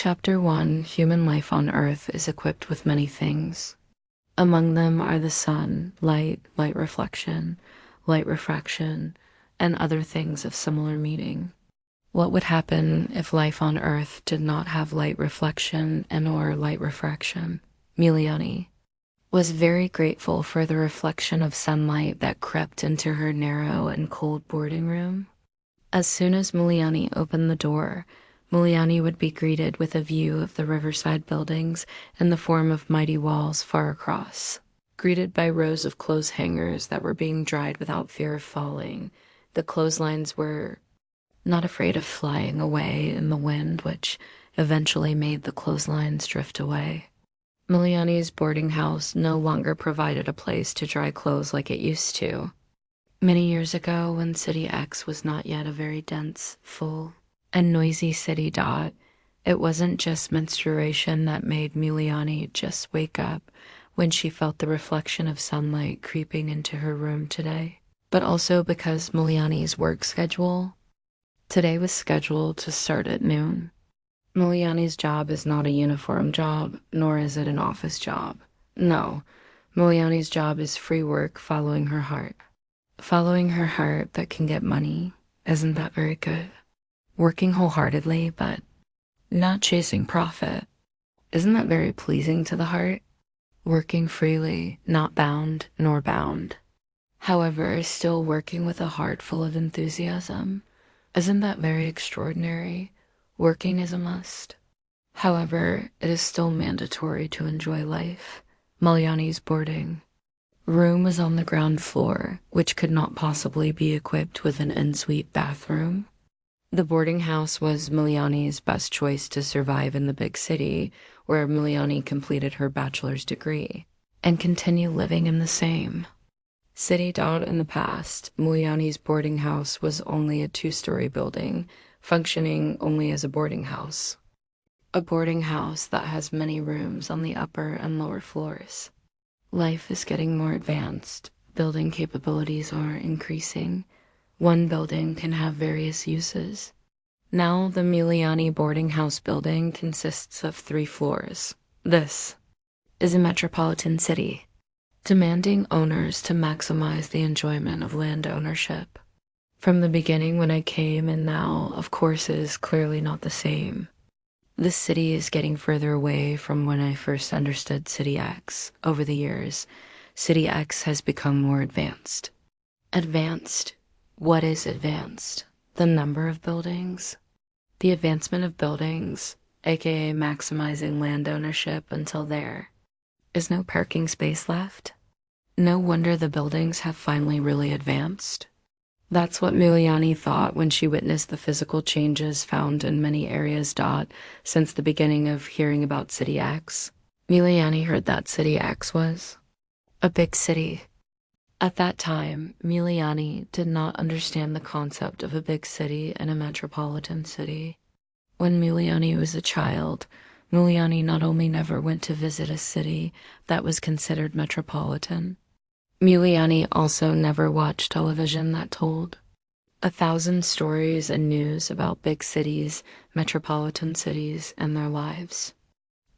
Chapter 1: Human life on Earth is equipped with many things. Among them are the sun, light reflection, light refraction, and other things of similar meaning. What would happen if life on Earth did not have light reflection and or light refraction? Miliani was very grateful for the reflection of sunlight that crept into her narrow and cold boarding room. As soon as Miliani opened the door, Miliani would be greeted with a view of the riverside buildings in the form of mighty walls far across. Greeted by rows of clothes hangers that were being dried without fear of falling, the clotheslines were not afraid of flying away in the wind, which eventually made the clotheslines drift away. Miliani's boarding house no longer provided a place to dry clothes like it used to. Many years ago, when City X was not yet a very dense, full, and noisy city. It wasn't just menstruation that made Miliani just wake up when she felt the reflection of sunlight creeping into her room today, but also because Miliani's work schedule today was scheduled to start at noon. Miliani's job is not a uniform job, nor is it an office job. No, Miliani's job is free work following her heart. Following her heart that can get money. Isn't that very good? Working wholeheartedly, but not chasing profit. Isn't that very pleasing to the heart? Working freely, not bound nor bound. However, still working with a heart full of enthusiasm. Isn't that very extraordinary? Working is a must. However, it is still mandatory to enjoy life. Miliani's boarding room was on the ground floor, which could not possibly be equipped with an en-suite bathroom. The boarding house was Miliani's best choice to survive in the big city, where Miliani completed her bachelor's degree, and continue living in the same city. In the past, Miliani's boarding house was only a 2-story building, functioning only as a boarding house. A boarding house that has many rooms on the upper and lower floors. Life is getting more advanced. Building capabilities are increasing. One building can have various uses. Now the Miliani boarding house building consists of 3 floors. This is a metropolitan city, demanding owners to maximize the enjoyment of land ownership. From the beginning when I came and now, of course, is clearly not the same. This city is getting further away from when I first understood City X. Over the years, City X has become more advanced. Advanced? What is advanced? The number of buildings? The advancement of buildings, aka maximizing land ownership until there is no parking space left? No wonder the buildings have finally really advanced. That's what Miliani thought when she witnessed the physical changes found in many areas. Since the beginning of hearing about City X, Miliani heard that City X was a big city. At that time, Miliani did not understand the concept of a big city and a metropolitan city. When Miliani was a child, Miliani not only never went to visit a city that was considered metropolitan, Miliani also never watched television that told 1,000 stories and news about big cities, metropolitan cities, and their lives.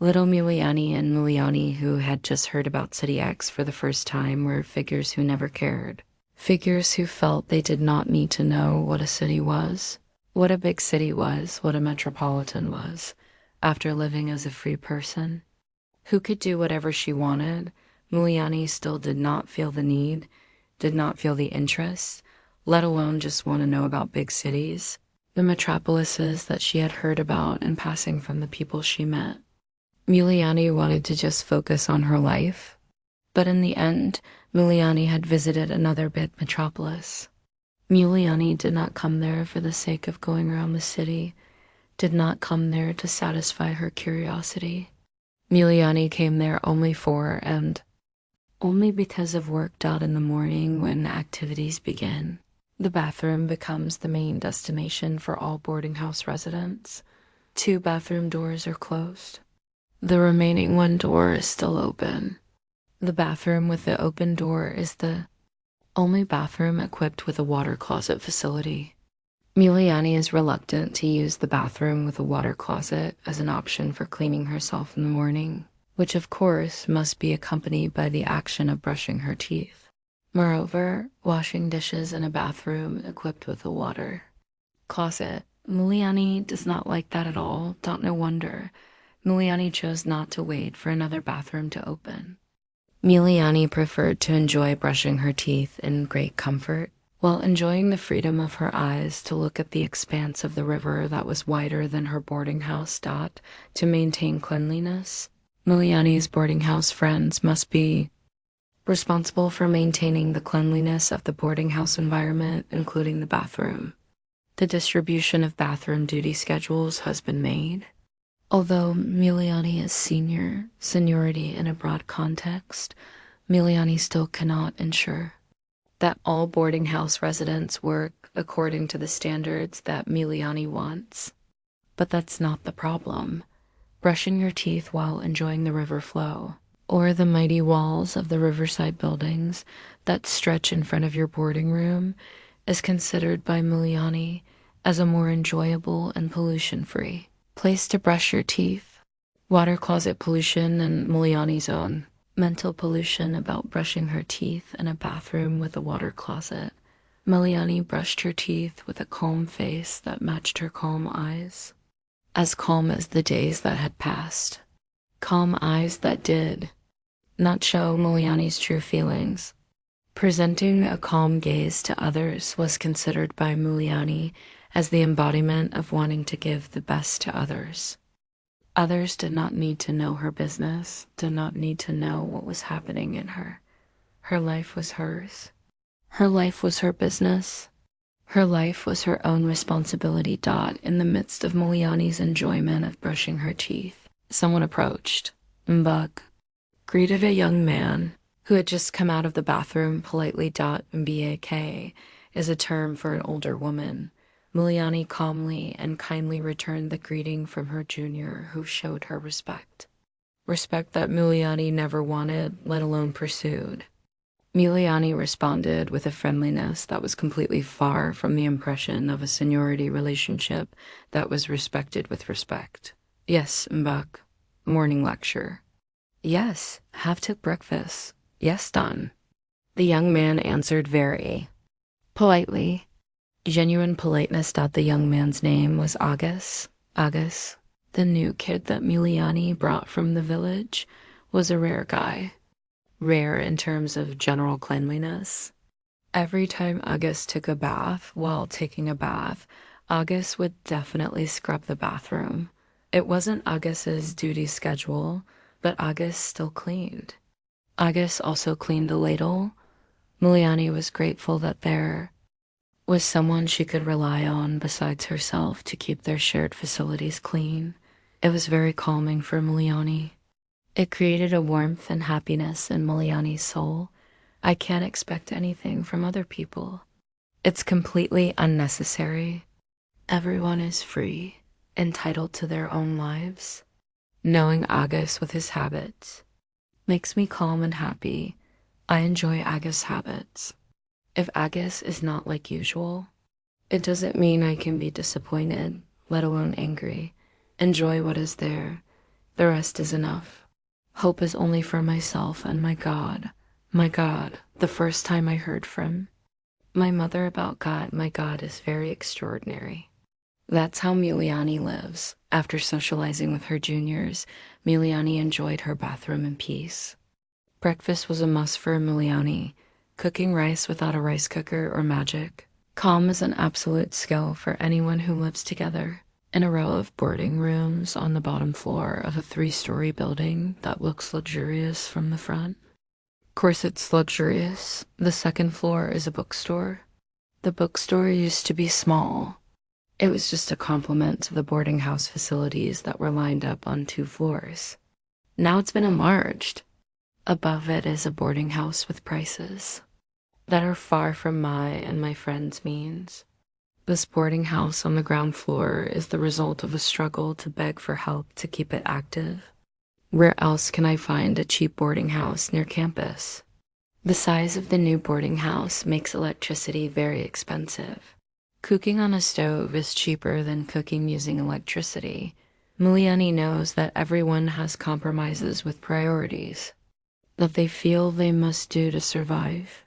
Little Miliani and Miliani, who had just heard about City X for the first time, were figures who never cared. Figures who felt they did not need to know what a city was, what a big city was, what a metropolitan was, after living as a free person who could do whatever she wanted. Miliani still did not feel the need, did not feel the interest, let alone just want to know about big cities, the metropolises that she had heard about in passing from the people she met. Miliani wanted to just focus on her life, but in the end, Miliani had visited another big metropolis. Miliani did not come there for the sake of going around the city, did not come there to satisfy her curiosity. Miliani came there only for and only because of work. In the morning when activities begin, the bathroom becomes the main destination for all boarding house residents. 2 bathroom doors are closed. The remaining 1 door is still open. The bathroom with the open door is the only bathroom equipped with a water closet facility. Muliani is reluctant to use the bathroom with a water closet as an option for cleaning herself in the morning, which of course must be accompanied by the action of brushing her teeth. Moreover, washing dishes in a bathroom equipped with a water closet. Muliani does not like that at all. No wonder. Muliani chose not to wait for another bathroom to open. Muliani preferred to enjoy brushing her teeth in great comfort, while enjoying the freedom of her eyes to look at the expanse of the river that was wider than her boarding house. To maintain cleanliness, Muliani's boarding house friends must be responsible for maintaining the cleanliness of the boarding house environment, including the bathroom. The distribution of bathroom duty schedules has been made. Although Muliani is seniority in a broad context, Muliani still cannot ensure that all boarding house residents work according to the standards that Muliani wants. But that's not the problem. Brushing your teeth while enjoying the river flow, or the mighty walls of the riverside buildings that stretch in front of your boarding room, is considered by Muliani as a more enjoyable and pollution-free place to brush your teeth. Water closet pollution and Muliani's own mental pollution about brushing her teeth in a bathroom with a water closet. Muliani brushed her teeth with a calm face that matched her calm eyes. As calm as the days that had passed. Calm eyes that did not show Muliani's true feelings. Presenting a calm gaze to others was considered by Muliani as the embodiment of wanting to give the best to others. Others did not need to know her business, did not need to know what was happening in her. Her life was hers. Her life was her business. Her life was her own responsibility. In the midst of Muliani's enjoyment of brushing her teeth, someone approached. Mbak greeted a young man who had just come out of the bathroom politely. Mbak is a term for an older woman. Muliani calmly and kindly returned the greeting from her junior, who showed her respect. Respect that Muliani never wanted, let alone pursued. Muliani responded with a friendliness that was completely far from the impression of a seniority relationship that was respected with respect. Yes, Mbak. Morning lecture. Yes, have took breakfast. Yes, done. The young man answered very politely. Genuine politeness. The young man's name was Agus. Agus, the new kid that Muliani brought from the village, was a rare guy. Rare in terms of general cleanliness. Every time Agus took a bath, while taking a bath, Agus would definitely scrub the bathroom. It wasn't Agus's duty schedule, but Agus still cleaned. Agus also cleaned the ladle. Muliani was grateful that there was someone she could rely on besides herself to keep their shared facilities clean. It was very calming for Muliani. It created a warmth and happiness in Muliani's soul. I can't expect anything from other people. It's completely unnecessary. Everyone is free, entitled to their own lives. Knowing Agus with his habits makes me calm and happy. I enjoy Agus' habits. If Agus is not like usual, it doesn't mean I can be disappointed, let alone angry. Enjoy what is there. The rest is enough. Hope is only for myself and my God. My God, the first time I heard from my mother about God, my God is very extraordinary. That's how Muliani lives. After socializing with her juniors, Muliani enjoyed her bathroom in peace. Breakfast was a must for Muliani. Cooking rice without a rice cooker or magic. Calm is an absolute skill for anyone who lives together in a row of boarding rooms on the bottom floor of a 3-story building that looks luxurious from the front. Of course it's luxurious. The second floor is a bookstore. The bookstore used to be small. It was just a complement to the boarding house facilities that were lined up on 2 floors. Now it's been enlarged. Above it is a boarding house with prices that are far from my and my friends' means. This boarding house on the ground floor is the result of a struggle to beg for help to keep it active. Where else can I find a cheap boarding house near campus? The size of the new boarding house makes electricity very expensive. Cooking on a stove is cheaper than cooking using electricity. Muliani knows that everyone has compromises with priorities that they feel they must do to survive.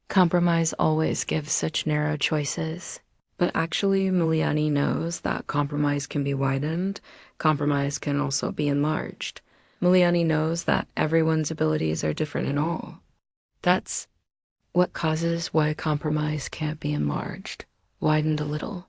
Compromise always gives such narrow choices. But actually, Muliani knows that compromise can be widened, compromise can also be enlarged. Muliani knows that everyone's abilities are different in all. That's what causes why compromise can't be enlarged, widened a little.